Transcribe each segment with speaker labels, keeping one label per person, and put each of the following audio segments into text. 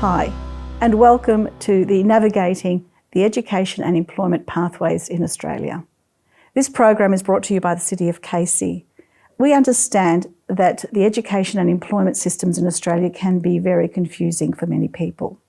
Speaker 1: Hi, and welcome to the Navigating the Education and Employment Pathways in Australia. This program is brought to you by the City of Casey. We understand that the education and employment systems in Australia can be very confusing for many people.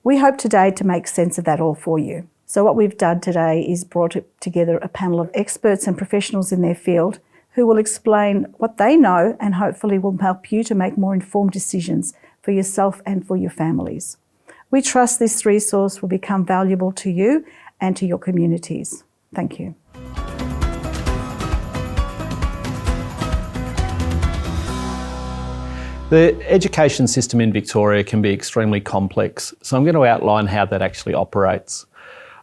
Speaker 1: We hope today to make sense of that all for you. So what we've done today is brought together a panel of experts and professionals in their field who will explain what they know and hopefully will help you to make more informed decisions for yourself and for your families. We trust this resource will become valuable to you and to your communities. Thank you.
Speaker 2: The education system in Victoria can be extremely complex, so I'm going to outline how that actually operates.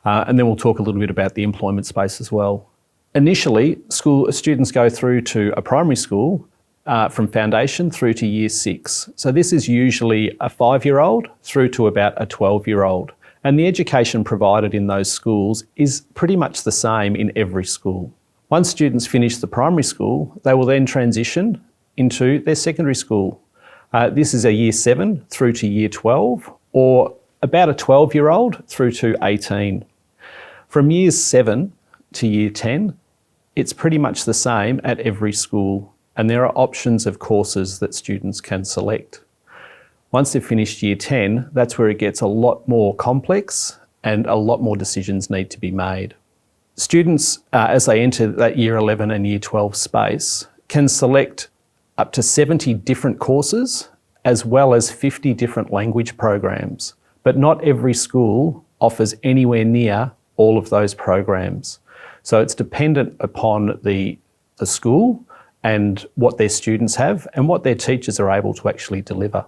Speaker 2: And then we'll talk a little bit about the employment space as well. Initially, students go through to a primary school from foundation through to year 6. So this is usually a 5-year-old through to about a 12-year-old. And the education provided in those schools is pretty much the same in every school. Once students finish the primary school, they will then transition into their secondary school. This is a year 7 through to year 12, or about a 12-year-old through to 18. From years 7 to year 10, it's pretty much the same at every school, and there are options of courses that students can select. Once they've finished year 10, that's where it gets a lot more complex and a lot more decisions need to be made. Students, as they enter that year 11 and year 12 space, can select up to 70 different courses, as well as 50 different language programs. But not every school offers anywhere near all of those programs. So it's dependent upon the school and what their students have and what their teachers are able to actually deliver.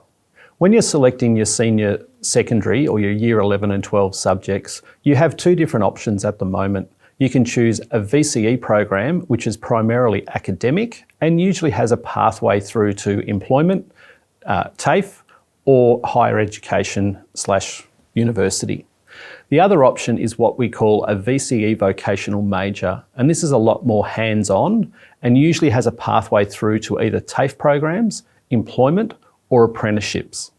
Speaker 2: When you're selecting your senior secondary or your year 11 and 12 subjects, you have 2 different options at the moment. You can choose a VCE program, which is primarily academic and usually has a pathway through to employment, TAFE, or higher education / university. The other option is what we call a VCE vocational major, and this is a lot more hands-on and usually has a pathway through to either TAFE programs, employment, or apprenticeships.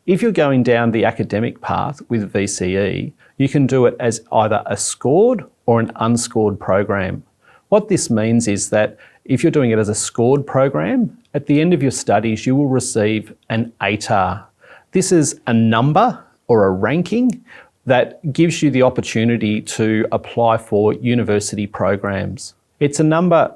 Speaker 2: If you're going down the academic path with VCE, you can do it as either a scored or an unscored program. What this means is that if you're doing it as a scored program, at the end of your studies, you will receive an ATAR. This is a number or a ranking that gives you the opportunity to apply for university programs. It's a number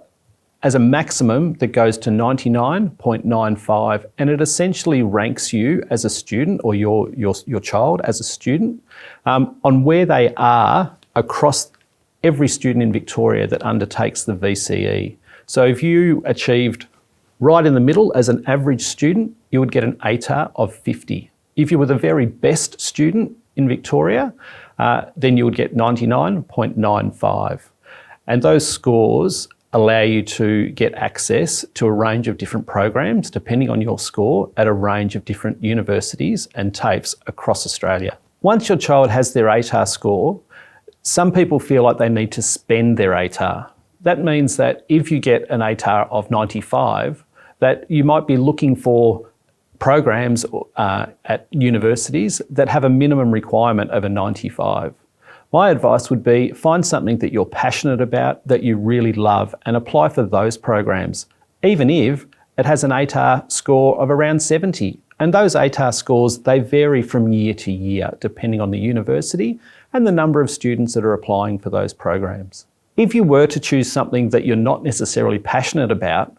Speaker 2: as a maximum that goes to 99.95, and it essentially ranks you as a student or your child as a student on where they are across every student in Victoria that undertakes the VCE. So if you achieved right in the middle as an average student, you would get an ATAR of 50. If you were the very best student in Victoria, then you would get 99.95. And those scores allow you to get access to a range of different programs, depending on your score, at a range of different universities and TAFEs across Australia. Once your child has their ATAR score, some people feel like they need to spend their ATAR. That means that if you get an ATAR of 95, that you might be looking for programs at universities that have a minimum requirement of a 95. My advice would be find something that you're passionate about, that you really love, and apply for those programs, even if it has an ATAR score of around 70. And those ATAR scores, they vary from year to year, depending on the university and the number of students that are applying for those programs. If you were to choose something that you're not necessarily passionate about,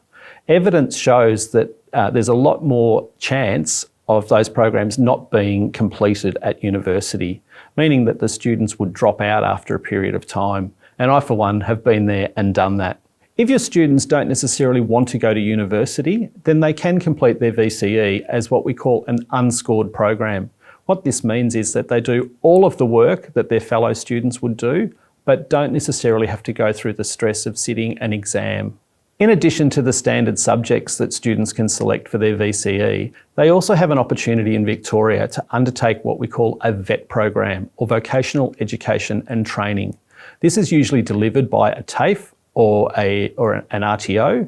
Speaker 2: evidence shows that there's a lot more chance of those programs not being completed at university, meaning that the students would drop out after a period of time. And I, for one, have been there and done that. If your students don't necessarily want to go to university, then they can complete their VCE as what we call an unscored program. What this means is that they do all of the work that their fellow students would do, but don't necessarily have to go through the stress of sitting an exam. In addition to the standard subjects that students can select for their VCE, they also have an opportunity in Victoria to undertake what we call a VET program, or Vocational Education and Training. This is usually delivered by a TAFE or an RTO,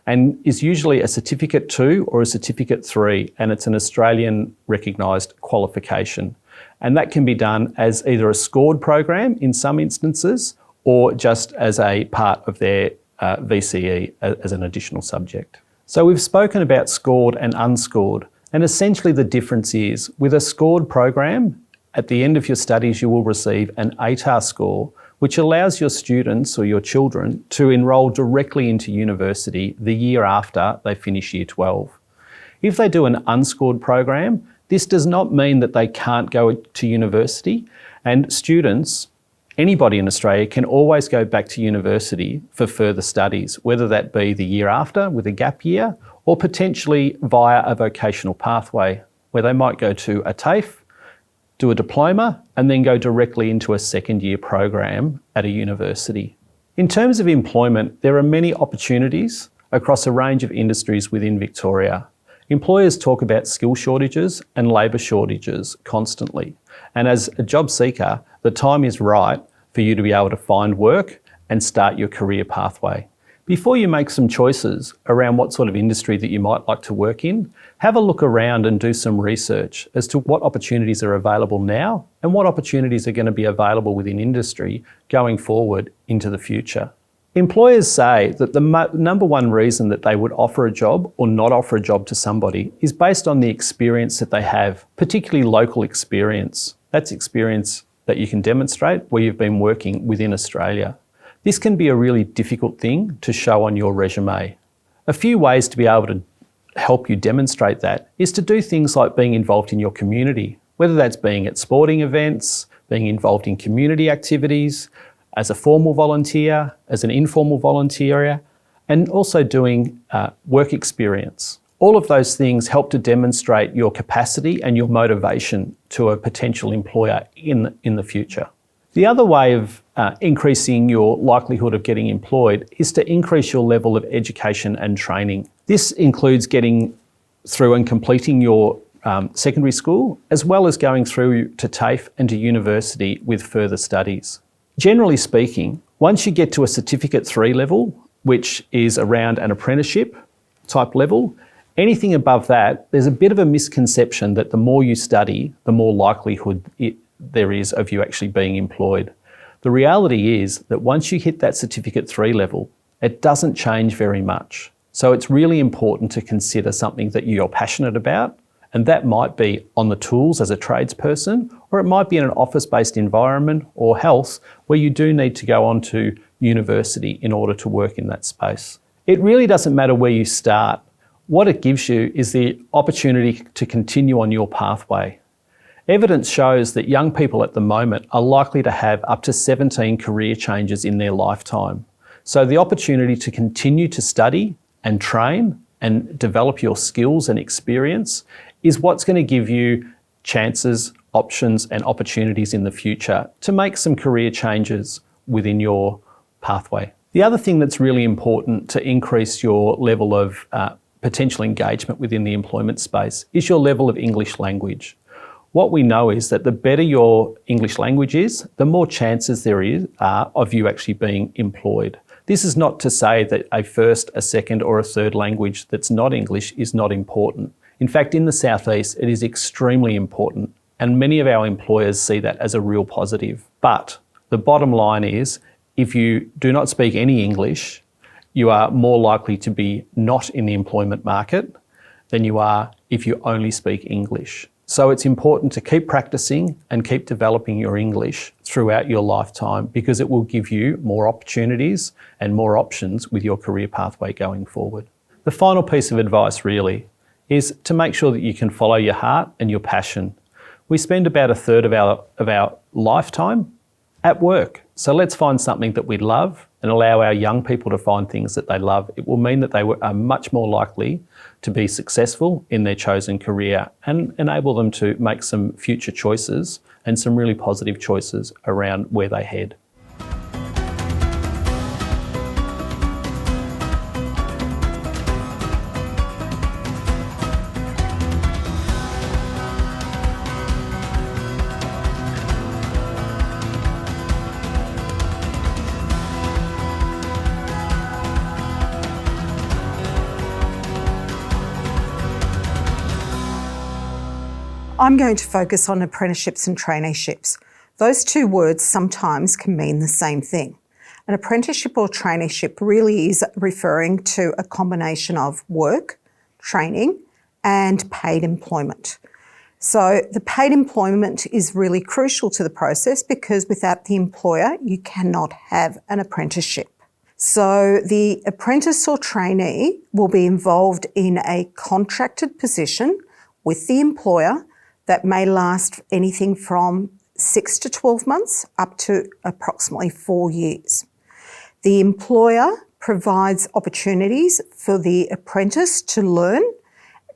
Speaker 2: and is usually a Certificate 2 or a Certificate 3, and it's an Australian recognised qualification. And that can be done as either a scored program in some instances or just as a part of their VCE as an additional subject. So we've spoken about scored and unscored, and essentially the difference is with a scored program, at the end of your studies you will receive an ATAR score, which allows your students or your children to enrol directly into university the year after they finish Year 12. If they do an unscored program, this does not mean that they can't go to university, and students, anybody in Australia, can always go back to university for further studies, whether that be the year after with a gap year or potentially via a vocational pathway where they might go to a TAFE, do a diploma and then go directly into a second year program at a university. In terms of employment, there are many opportunities across a range of industries within Victoria. Employers talk about skill shortages and labour shortages constantly. And as a job seeker, the time is right for you to be able to find work and start your career pathway. Before you make some choices around what sort of industry that you might like to work in, have a look around and do some research as to what opportunities are available now and what opportunities are going to be available within industry going forward into the future. Employers say that the number one reason that they would offer a job or not offer a job to somebody is based on the experience that they have, particularly local experience. That's experience that you can demonstrate where you've been working within Australia. This can be a really difficult thing to show on your resume. A few ways to be able to help you demonstrate that is to do things like being involved in your community, whether that's being at sporting events, being involved in community activities, as a formal volunteer, as an informal volunteer, and also doing work experience. All of those things help to demonstrate your capacity and your motivation to a potential employer in the future. The other way of increasing your likelihood of getting employed is to increase your level of education and training. This includes getting through and completing your secondary school, as well as going through to TAFE and to university with further studies. Generally speaking, once you get to a Certificate 3 level, which is around an apprenticeship type level, anything above that, there's a bit of a misconception that the more you study, the more likelihood there is of you actually being employed. The reality is that once you hit that Certificate 3 level, it doesn't change very much. So it's really important to consider something that you're passionate about, and that might be on the tools as a tradesperson, or it might be in an office-based environment or health where you do need to go on to university in order to work in that space. It really doesn't matter where you start. What it gives you is the opportunity to continue on your pathway. Evidence shows that young people at the moment are likely to have up to 17 career changes in their lifetime. So the opportunity to continue to study and train and develop your skills and experience is what's going to give you chances, options and opportunities in the future to make some career changes within your pathway. The other thing that's really important to increase your level of potential engagement within the employment space is your level of English language. What we know is that the better your English language is, the more chances there are of you actually being employed. This is not to say that a first, a second or a third language that's not English is not important. In fact, in the Southeast, it is extremely important, and many of our employers see that as a real positive. But the bottom line is, if you do not speak any English, you are more likely to be not in the employment market than you are if you only speak English. So it's important to keep practicing and keep developing your English throughout your lifetime, because it will give you more opportunities and more options with your career pathway going forward. The final piece of advice really is to make sure that you can follow your heart and your passion. We spend about a third of our lifetime at work. So let's find something that we love and allow our young people to find things that they love. It will mean that they are much more likely to be successful in their chosen career and enable them to make some future choices and some really positive choices around where they head.
Speaker 3: I'm going to focus on apprenticeships and traineeships. Those two words sometimes can mean the same thing. An apprenticeship or traineeship really is referring to a combination of work, training, and paid employment. So the paid employment is really crucial to the process because without the employer, you cannot have an apprenticeship. So the apprentice or trainee will be involved in a contracted position with the employer that may last anything from 6 to 12 months up to approximately 4 years. The employer provides opportunities for the apprentice to learn.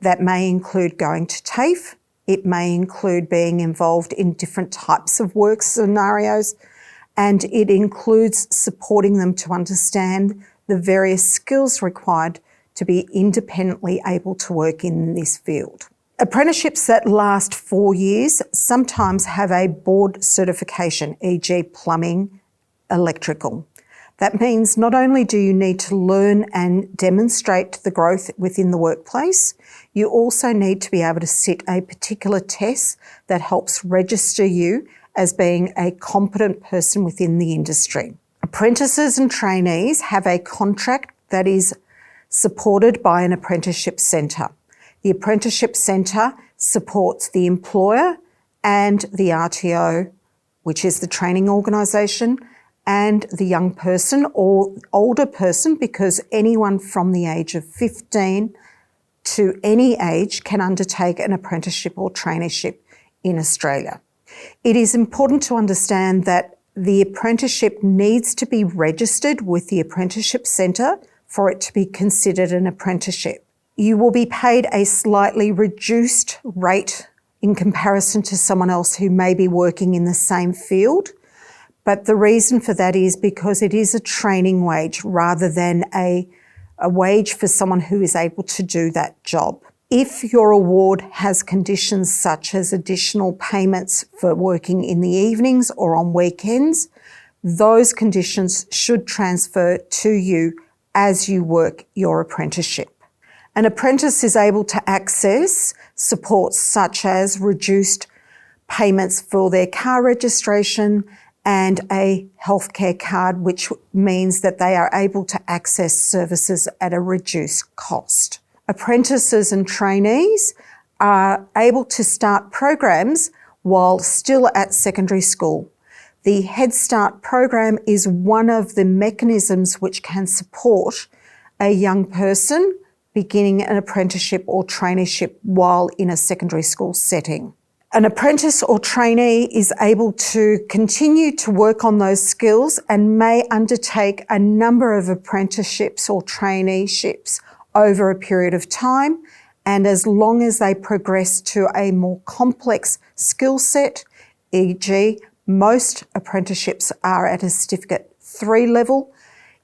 Speaker 3: That may include going to TAFE. It may include being involved in different types of work scenarios, and it includes supporting them to understand the various skills required to be independently able to work in this field. Apprenticeships that last 4 years sometimes have a board certification, e.g. plumbing, electrical. That means not only do you need to learn and demonstrate the growth within the workplace, you also need to be able to sit a particular test that helps register you as being a competent person within the industry. Apprentices and trainees have a contract that is supported by an apprenticeship centre. The Apprenticeship Centre supports the employer and the RTO, which is the training organisation, and the young person or older person, because anyone from the age of 15 to any age can undertake an apprenticeship or traineeship in Australia. It is important to understand that the apprenticeship needs to be registered with the Apprenticeship Centre for it to be considered an apprenticeship. You will be paid a slightly reduced rate in comparison to someone else who may be working in the same field. But the reason for that is because it is a training wage rather than a wage for someone who is able to do that job. If your award has conditions such as additional payments for working in the evenings or on weekends, those conditions should transfer to you as you work your apprenticeship. An apprentice is able to access supports such as reduced payments for their car registration and a healthcare card, which means that they are able to access services at a reduced cost. Apprentices and trainees are able to start programs while still at secondary school. The Head Start program is one of the mechanisms which can support a young person beginning an apprenticeship or traineeship while in a secondary school setting. An apprentice or trainee is able to continue to work on those skills and may undertake a number of apprenticeships or traineeships over a period of time. And as long as they progress to a more complex skill set, e.g. most apprenticeships are at a Certificate 3 level.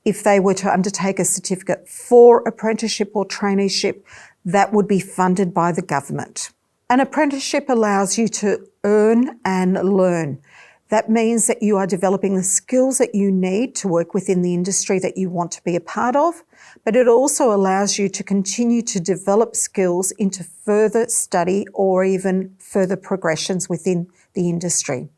Speaker 3: If they were to undertake a Certificate 4 apprenticeship or traineeship, that would be funded by the government. An apprenticeship allows you to earn and learn. That means that you are developing the skills that you need to work within the industry that you want to be a part of, but it also allows you to continue to develop skills into further study or even further progressions within the industry.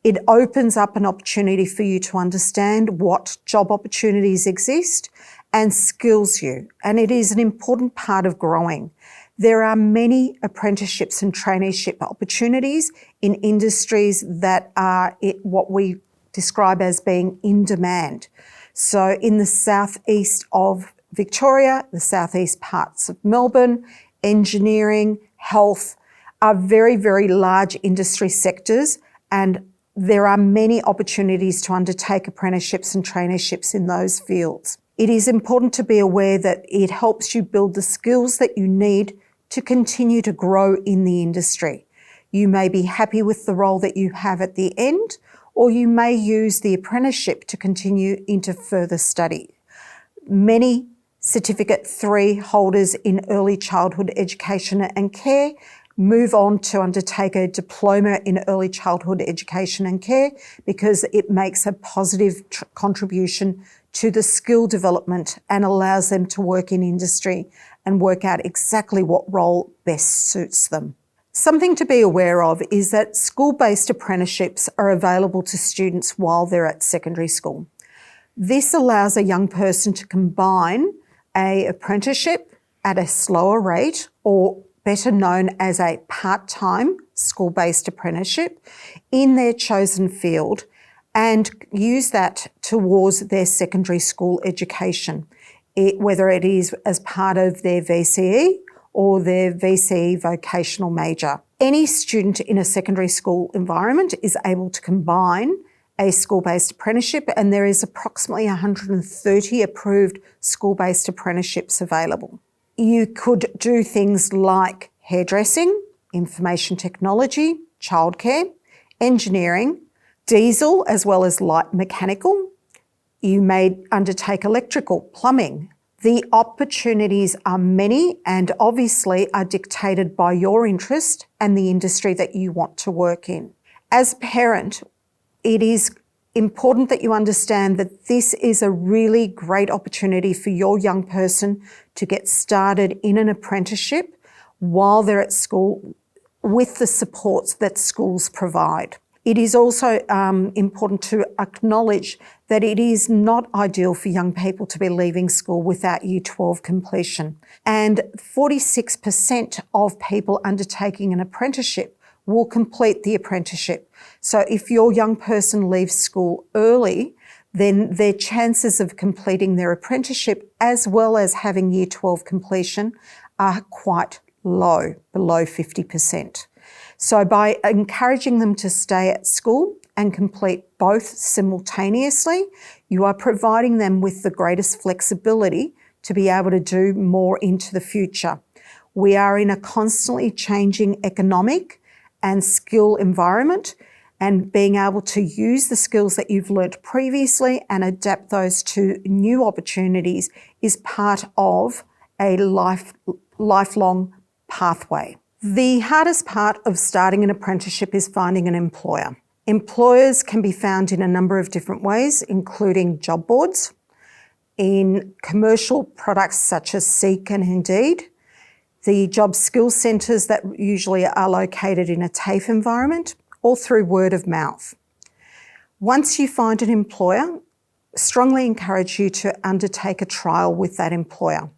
Speaker 3: It opens up an opportunity for you to understand what job opportunities exist and skills you, and it is an important part of growing. There are many apprenticeships and traineeship opportunities in industries that are what we describe as being in demand. So in the southeast of Victoria, the southeast parts of Melbourne, engineering, health are very, very large industry sectors, and there are many opportunities to undertake apprenticeships and traineeships in those fields. It is important to be aware that it helps you build the skills that you need to continue to grow in the industry. You may be happy with the role that you have at the end, or you may use the apprenticeship to continue into further study. Many Certificate 3 holders in early childhood education and care move on to undertake a diploma in early childhood education and care because it makes a positive contribution to the skill development and allows them to work in industry and work out exactly what role best suits them. Something to be aware of is that school-based apprenticeships are available to students while they're at secondary school. This allows a young person to combine an apprenticeship at a slower rate, or better known as a part-time school-based apprenticeship, in their chosen field, and use that towards their secondary school education, whether it is as part of their VCE or their VCE vocational major. Any student in a secondary school environment is able to combine a school-based apprenticeship, and there is approximately 130 approved school-based apprenticeships available. You could do things like hairdressing, information technology, childcare, engineering, diesel as well as light mechanical. You may undertake electrical, plumbing. The opportunities are many and obviously are dictated by your interest and the industry that you want to work in. As a parent, it is important that you understand that this is a really great opportunity for your young person to get started in an apprenticeship while they're at school with the supports that schools provide. It is also important to acknowledge that it is not ideal for young people to be leaving school without Year 12 completion. And 46% of people undertaking an apprenticeship will complete the apprenticeship. So if your young person leaves school early, then their chances of completing their apprenticeship as well as having Year 12 completion are quite low, below 50%. So by encouraging them to stay at school and complete both simultaneously, you are providing them with the greatest flexibility to be able to do more into the future. We are in a constantly changing economic and skill environment, and being able to use the skills that you've learnt previously and adapt those to new opportunities is part of a lifelong pathway. The hardest part of starting an apprenticeship is finding an employer. Employers can be found in a number of different ways, including job boards, in commercial products such as Seek and Indeed, the job skills centres that usually are located in a TAFE environment, or through word of mouth. Once you find an employer, strongly encourage you to undertake a trial with that employer.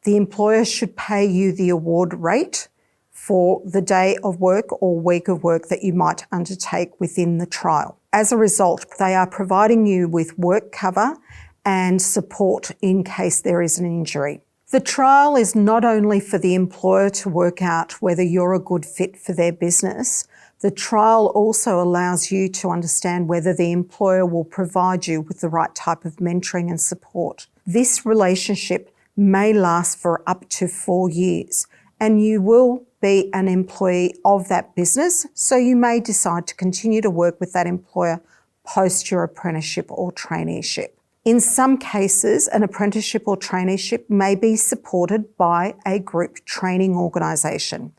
Speaker 3: The employer should pay you the award rate for the day of work or week of work that you might undertake within the trial. As a result, they are providing you with work cover and support in case there is an injury. The trial is not only for the employer to work out whether you're a good fit for their business. The trial also allows you to understand whether the employer will provide you with the right type of mentoring and support. This relationship may last for up to 4 years, and you will be an employee of that business, so you may decide to continue to work with that employer post your apprenticeship or traineeship. In some cases, an apprenticeship or traineeship may be supported by a group training organisation.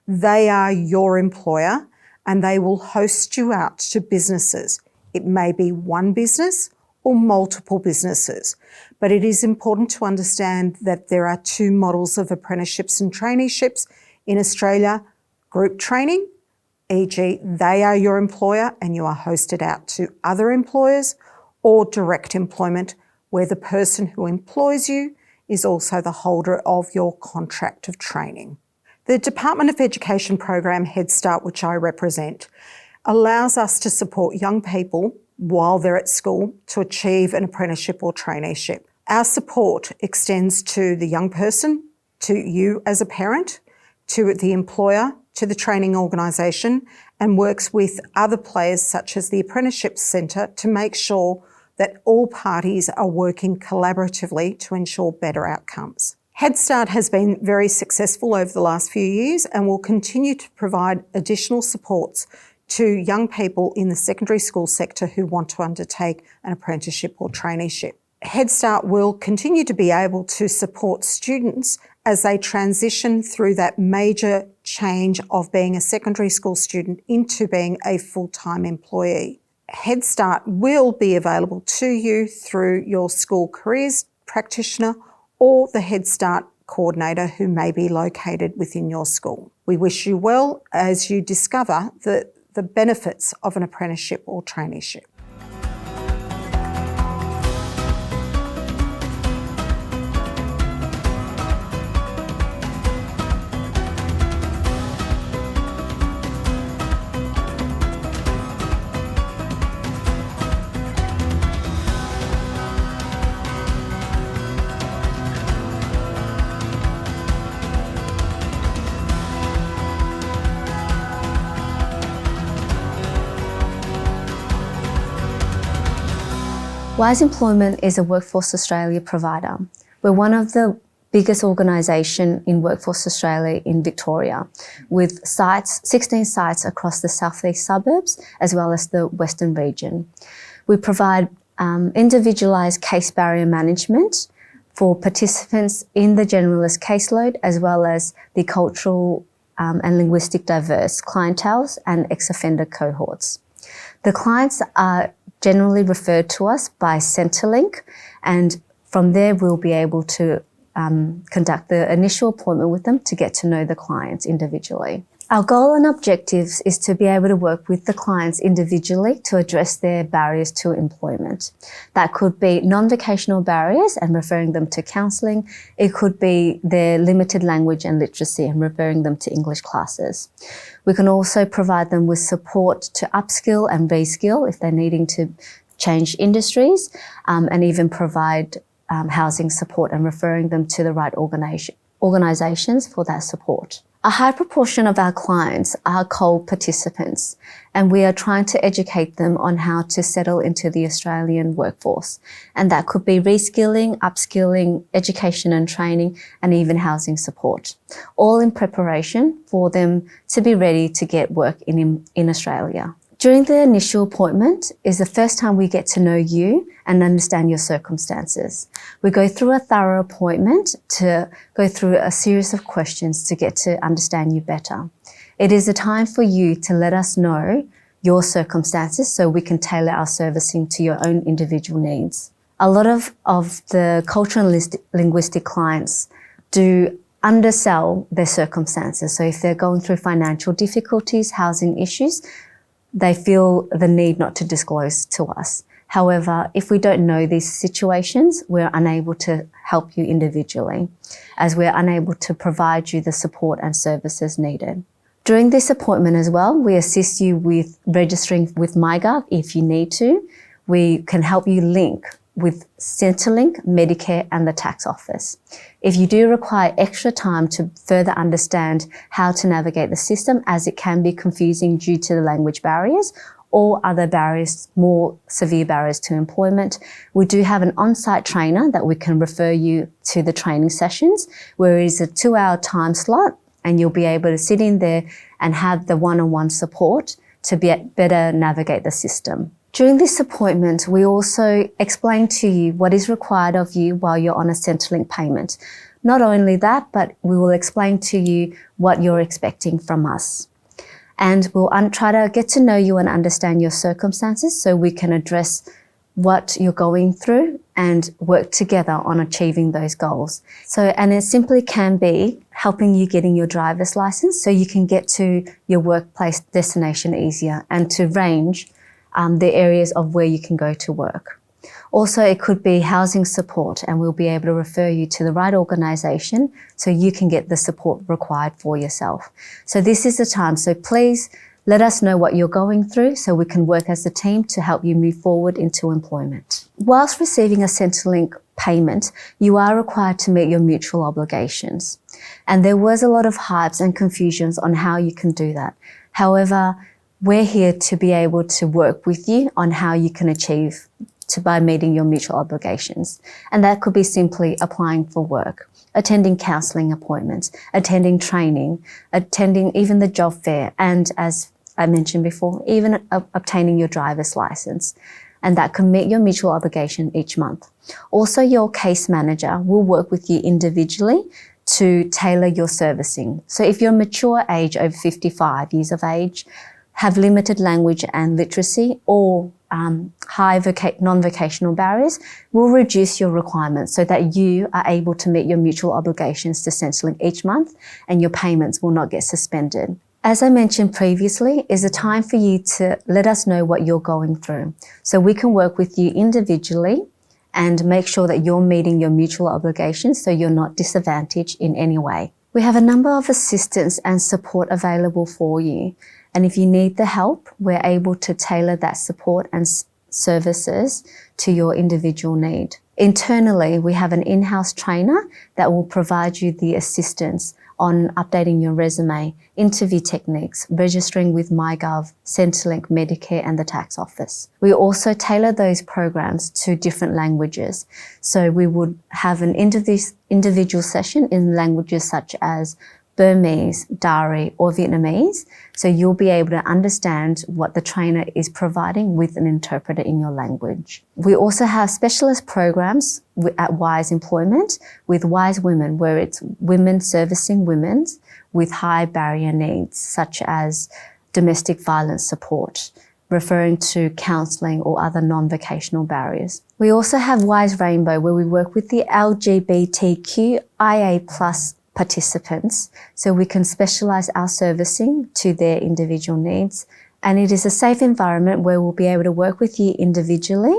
Speaker 3: They are your employer and they will host you out to businesses. It may be one business or multiple businesses, but it is important to understand that there are two models of apprenticeships and traineeships in Australia: group training, e.g. they are your employer and you are hosted out to other employers, or direct employment, where the person who employs you is also the holder of your contract of training. The Department of Education program Head Start, which I represent, allows us to support young people while they're at school to achieve an apprenticeship or traineeship. Our support extends to the young person, to you as a parent, to the employer, to the training organisation, and works with other players such as the Apprenticeships Centre to make sure that all parties are working collaboratively to ensure better outcomes. Head Start has been very successful over the last few years and will continue to provide additional supports to young people in the secondary school sector who want to undertake an apprenticeship or traineeship. Head Start will continue to be able to support students as they transition through that major change of being a secondary school student into being a full-time employee. Head Start will be available to you through your school careers practitioner or the Head Start coordinator who may be located within your school. We wish you well as you discover the benefits of an apprenticeship or traineeship.
Speaker 4: Wise Employment is a Workforce Australia provider. We're one of the biggest organisation in Workforce Australia in Victoria, with 16 sites across the southeast suburbs as well as the western region. We provide individualised case barrier management for participants in the generalist caseload, as well as the cultural and linguistic diverse clienteles and ex-offender cohorts. The clients are generally referred to us by Centrelink, and from there we'll be able to conduct the initial appointment with them to get to know the clients individually. Our goal and objectives is to be able to work with the clients individually to address their barriers to employment. That could be non-vocational barriers and referring them to counselling. It could be their limited language and literacy and referring them to English classes. We can also provide them with support to upskill and reskill if they're needing to change industries, and even provide housing support and referring them to the right organisations for that support. A high proportion of our clients are cold participants, and we are trying to educate them on how to settle into the Australian workforce. And that could be reskilling, upskilling, education and training, and even housing support, all in preparation for them to be ready to get work in Australia. During the initial appointment is the first time we get to know you and understand your circumstances. We go through a thorough appointment to go through a series of questions to get to understand you better. It is a time for you to let us know your circumstances so we can tailor our servicing to your own individual needs. A lot of the cultural and linguistic clients do undersell their circumstances. So if they're going through financial difficulties, housing issues, they feel the need not to disclose to us. However, if we don't know these situations, we're unable to help you individually, as we're unable to provide you the support and services needed. During this appointment as well, we assist you with registering with MyGov if you need to. We can help you link with Centrelink, Medicare and the tax office. If you do require extra time to further understand how to navigate the system, as it can be confusing due to the language barriers or other barriers, more severe barriers to employment, we do have an on-site trainer that we can refer you to the training sessions, where it is a 2-hour time slot and you'll be able to sit in there and have the one-on-one support to better navigate the system. During this appointment, we also explain to you what is required of you while you're on a Centrelink payment. Not only that, but we will explain to you what you're expecting from us. And we'll try to get to know you and understand your circumstances so we can address what you're going through and work together on achieving those goals. And it simply can be helping you getting your driver's license so you can get to your workplace destination easier and to range the areas of where you can go to work. Also, it could be housing support, and we'll be able to refer you to the right organisation so you can get the support required for yourself. So this is the time. So please let us know what you're going through so we can work as a team to help you move forward into employment. Whilst receiving a Centrelink payment, you are required to meet your mutual obligations. And there was a lot of hypes and confusions on how you can do that. However, we're here to be able to work with you on how you can achieve by meeting your mutual obligations. And that could be simply applying for work, attending counselling appointments, attending training, attending even the job fair, and as I mentioned before, even obtaining your driver's license. And that can meet your mutual obligation each month. Also, your case manager will work with you individually to tailor your servicing. So if you're mature age over 55 years of age, have limited language and literacy, or high non-vocational barriers will reduce your requirements so that you are able to meet your mutual obligations to Centrelink each month and your payments will not get suspended. As I mentioned previously, is a time for you to let us know what you're going through so we can work with you individually and make sure that you're meeting your mutual obligations so you're not disadvantaged in any way. We have a number of assistance and support available for you. And if you need the help, we're able to tailor that support and services to your individual need. Internally, we have an in-house trainer that will provide you the assistance on updating your resume, interview techniques, registering with MyGov, Centrelink, Medicare and the tax office. We also tailor those programs to different languages. So we would have an individual session in languages such as Burmese, Dari or Vietnamese. So you'll be able to understand what the trainer is providing with an interpreter in your language. We also have specialist programs at Wise Employment with Wise Women, where it's women servicing women with high barrier needs, such as domestic violence support, referring to counselling or other non-vocational barriers. We also have Wise Rainbow, where we work with the LGBTQIA+ participants, so we can specialise our servicing to their individual needs. And it is a safe environment where we'll be able to work with you individually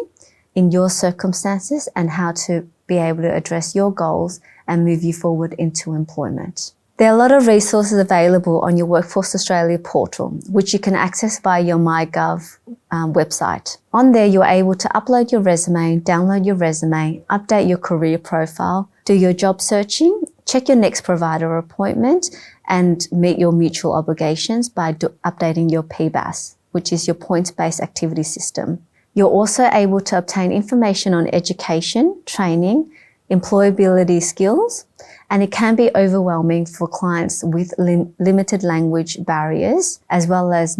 Speaker 4: in your circumstances and how to be able to address your goals and move you forward into employment. There are a lot of resources available on your Workforce Australia portal, which you can access via your MyGov website. On there, you're able to upload your resume, download your resume, update your career profile, do your job searching, check your next provider appointment, and meet your mutual obligations by updating your PBAS, which is your points-based activity system. You're also able to obtain information on education, training, employability skills, and it can be overwhelming for clients with limited language barriers, as well as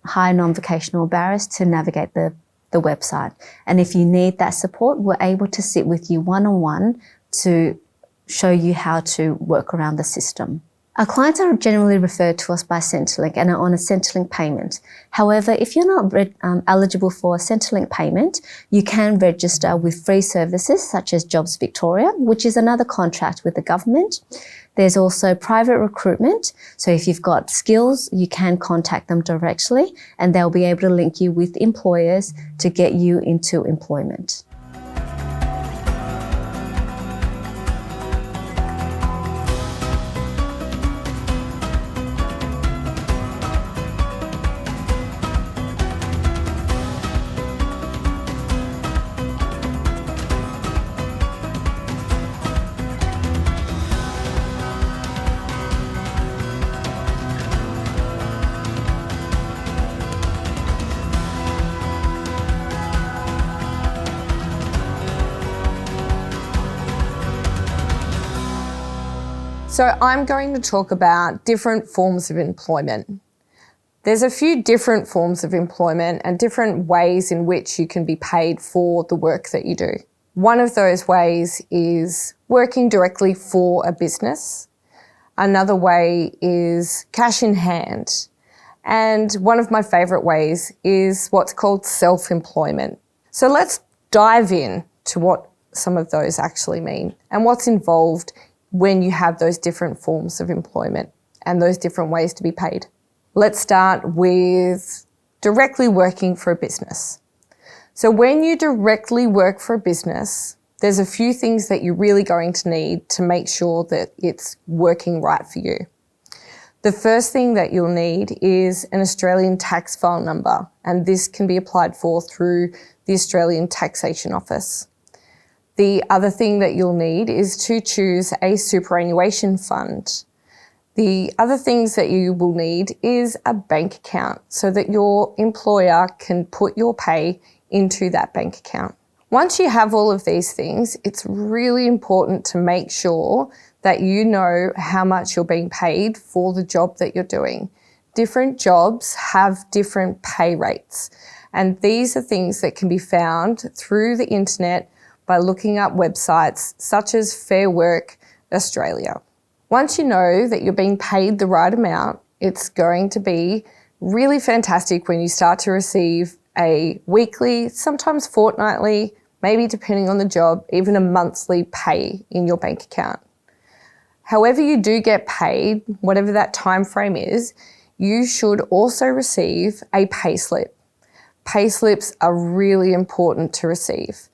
Speaker 4: high non-vocational barriers to navigate the website. And if you need that support, we're able to sit with you one-on-one to show you how to work around the system. Our clients are generally referred to us by Centrelink and are on a Centrelink payment. However, if you're not eligible for a Centrelink payment, you can register with free services such as Jobs Victoria, which is another contract with the government. There's also private recruitment. So if you've got skills, you can contact them directly and they'll be able to link you with employers to get you into employment.
Speaker 5: So I'm going to talk about different forms of employment. There's a few different forms of employment and different ways in which you can be paid for the work that you do. One of those ways is working directly for a business. Another way is cash in hand. And one of my favourite ways is what's called self-employment. So let's dive in to what some of those actually mean and what's involved when you have those different forms of employment and those different ways to be paid. Let's start with directly working for a business. So when you directly work for a business, there's a few things that you're really going to need to make sure that it's working right for you. The first thing that you'll need is an Australian tax file number, and this can be applied for through the Australian Taxation Office. The other thing that you'll need is to choose a superannuation fund. The other things that you will need is a bank account so that your employer can put your pay into that bank account. Once you have all of these things, it's really important to make sure that you know how much you're being paid for the job that you're doing. Different jobs have different pay rates, and these are things that can be found through the internet by looking up websites such as Fair Work Australia. Once you know that you're being paid the right amount, it's going to be really fantastic when you start to receive a weekly, sometimes fortnightly, maybe depending on the job, even a monthly pay in your bank account. However you do get paid, whatever that time frame is, you should also receive a payslip. Payslips are really important to receive,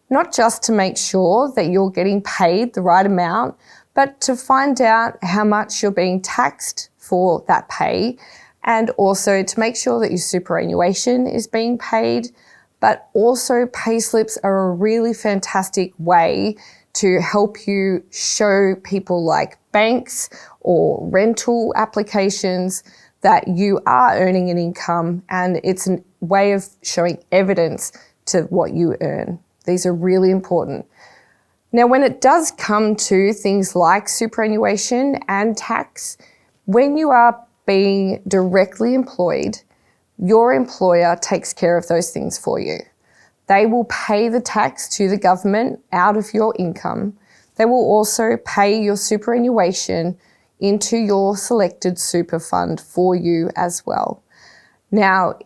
Speaker 5: not just to make sure that you're getting paid the right amount, but to find out how much you're being taxed for that pay, and also to make sure that your superannuation is being paid. But also payslips are a really fantastic way to help you show people like banks or rental applications that you are earning an income, and it's a way of showing evidence to what you earn. These are really important. Now, when it does come to things like superannuation and tax, when you are being directly employed, your employer takes care of those things for you. They will pay the tax to the government out of your income. They will also pay your superannuation into your selected super fund for you as well. Now,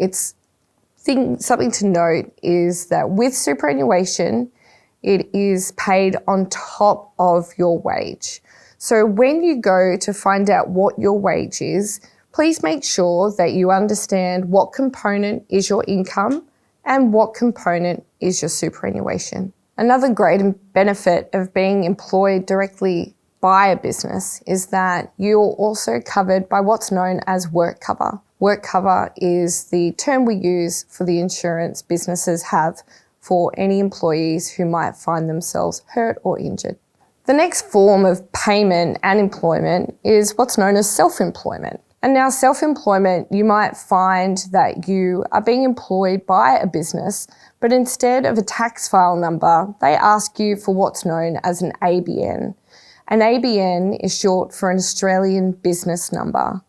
Speaker 5: something to note is that with superannuation, it is paid on top of your wage. So when you go to find out what your wage is, please make sure that you understand what component is your income and what component is your superannuation. Another great benefit of being employed directly by a business is that you're also covered by what's known as work cover. Work cover is the term we use for the insurance businesses have for any employees who might find themselves hurt or injured. The next form of payment and employment is what's known as self-employment. And now self-employment, you might find that you are being employed by a business, but instead of a tax file number, they ask you for what's known as an ABN. An ABN is short for an Australian business number.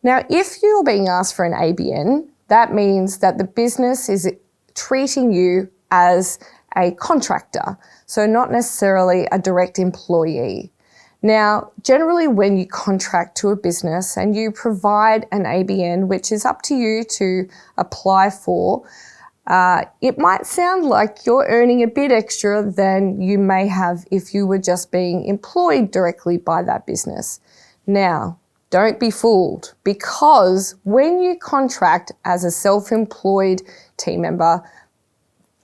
Speaker 5: Now, if you're being asked for an ABN, that means that the business is treating you as a contractor, so not necessarily a direct employee. Now, generally when you contract to a business and you provide an ABN, which is up to you to apply for, it might sound like you're earning a bit extra than you may have if you were just being employed directly by that business. Now, don't be fooled, because when you contract as a self-employed team member,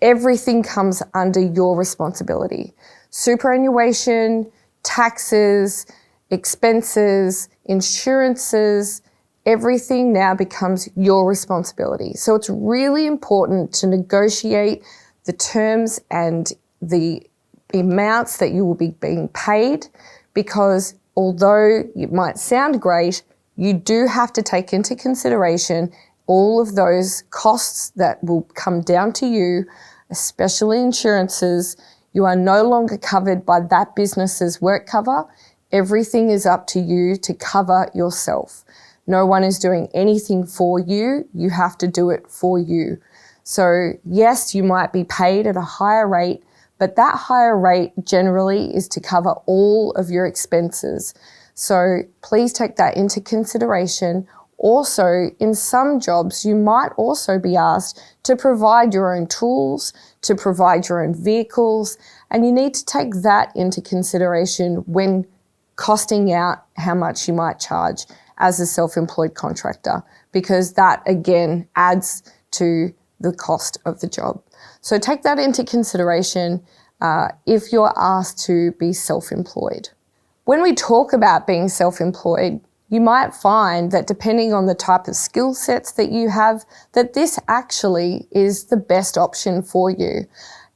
Speaker 5: everything comes under your responsibility. Superannuation, taxes, expenses, insurances, everything now becomes your responsibility. So it's really important to negotiate the terms and the amounts that you will be being paid, because although it might sound great, you do have to take into consideration all of those costs that will come down to you, especially insurances. You are no longer covered by that business's work cover. Everything is up to you to cover yourself. No one is doing anything for you. You have to do it for you. So yes, you might be paid at a higher rate, but that higher rate generally is to cover all of your expenses. So please take that into consideration. Also, in some jobs, you might also be asked to provide your own tools, to provide your own vehicles, and you need to take that into consideration when costing out how much you might charge as a self-employed contractor, because that again adds to the cost of the job. So take that into consideration if you're asked to be self-employed. When we talk about being self-employed, you might find that depending on the type of skill sets that you have, that this actually is the best option for you.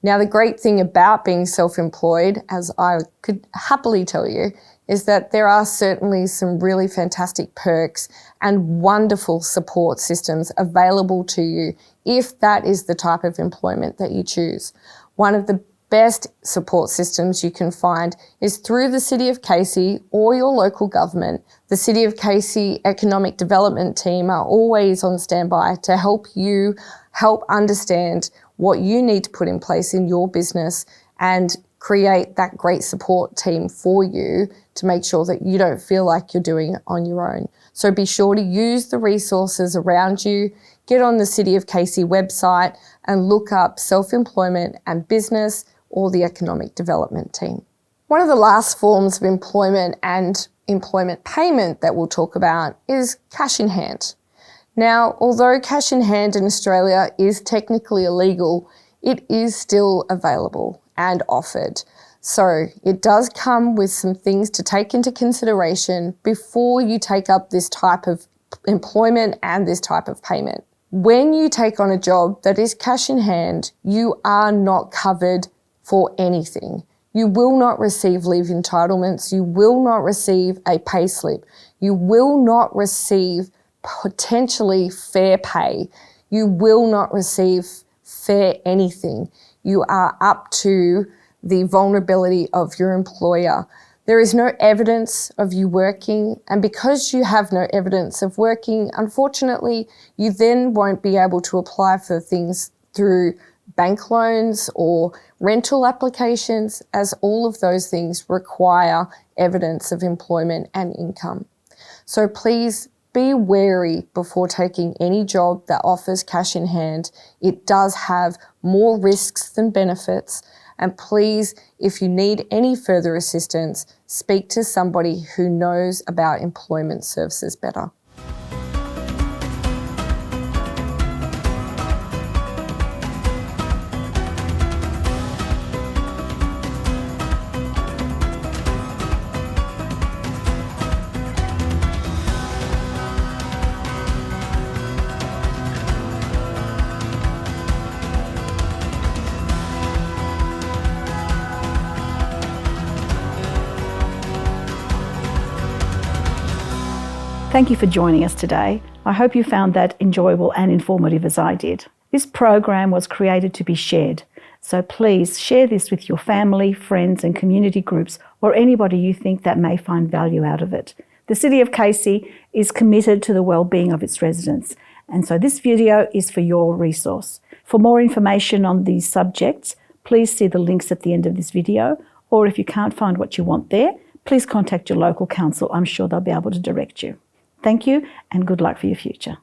Speaker 5: Now, the great thing about being self-employed, as I could happily tell you, is that there are certainly some really fantastic perks and wonderful support systems available to you if that is the type of employment that you choose. One of the best support systems you can find is through the City of Casey or your local government. The City of Casey Economic Development Team are always on standby to help you understand what you need to put in place in your business and create that great support team for you to make sure that you don't feel like you're doing it on your own. So be sure to use the resources around you, get on the City of Casey website and look up self-employment and business or the economic development team. One of the last forms of employment and employment payment that we'll talk about is cash in hand. Now, although cash in hand in Australia is technically illegal, it is still available and offered. So it does come with some things to take into consideration before you take up this type of employment and this type of payment. When you take on a job that is cash in hand, you are not covered for anything. You will not receive leave entitlements. You will not receive a pay slip. You will not receive potentially fair pay. You will not receive fair anything. You are up to the vulnerability of your employer. There is no evidence of you working, and because you have no evidence of working, unfortunately, you then won't be able to apply for things through bank loans or rental applications, as all of those things require evidence of employment and income. So please be wary before taking any job that offers cash in hand. It does have more risks than benefits. And please, if you need any further assistance, speak to somebody who knows about employment services better.
Speaker 1: Thank you for joining us today. I hope you found that enjoyable and informative as I did. This program was created to be shared, so please share this with your family, friends and community groups or anybody you think that may find value out of it. The City of Casey is committed to the well-being of its residents, and so this video is for your resource. For more information on these subjects, please see the links at the end of this video, or if you can't find what you want there, please contact your local council. I'm sure they'll be able to direct you. Thank you and good luck for your future.